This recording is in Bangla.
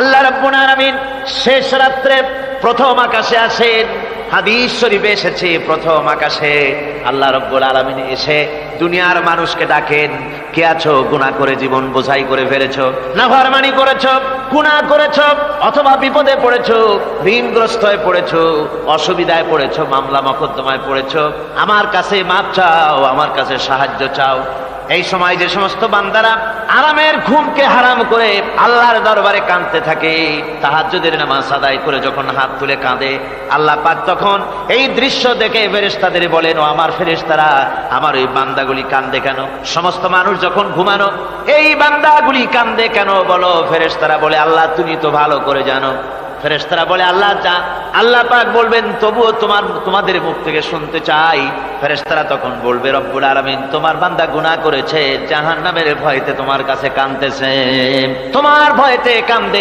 আল্লাহ রাব্বুল আলামিন শেষ রাত্রে প্রথম আকাশে আসেন। হাদিস শরীফে এসেছে প্রথম আকাশে আল্লাহ রাব্বুল আলামিন এসে দুনিয়ার মানুষকে ডাকেন, কে আছো গুনাহ করে জীবন বোঝাই করে ফেলেছো, নাফরমানি করেছো, গুনাহ করেছো, অথবা বিপদে পড়েছো, ঋণগ্রস্ত হয়ে পড়েছো, অসুবিধায় পড়েছো, মামলা মকদ্দমায় পড়েছো, আমার কাছে মাপ চাও, আমার কাছে সাহায্য চাও। এই সময় যে সমস্ত বান্দারা আরামের ঘুমকে হারাম করে আল্লাহর দরবারে কাঁদতে থাকে, তাহাজ্জুদের নামাজ আদায় করে যখন হাত তুলে কাঁদে, আল্লাহ পাক তখন এই দৃশ্য দেখে ফেরেশতাদের বলেন, ও আমার ফেরেশতারা, আমার ওই বান্দাগুলি কাঁদে কেন? সমস্ত মানুষ যখন ঘুমানো, এই বান্দাগুলি কাঁদে কেন বলো? ফেরেশতারা বলে, আল্লাহ তুমি তো ভালো করে জানো। ফেরেশতারা বলে, আল্লাহ যা। আল্লাহ পাক বলবেন, তবুও তোমাদের মুখ থেকে শুনতে চাই। ফেরেশতারা তখন বলবে, রব্বুল আলামিন তোমার বান্দা গুনাহ করেছে, জাহান্নামের ভয়তে তোমার কাছে কাঁদতেছে, তোমার ভয়তে কাঁদে।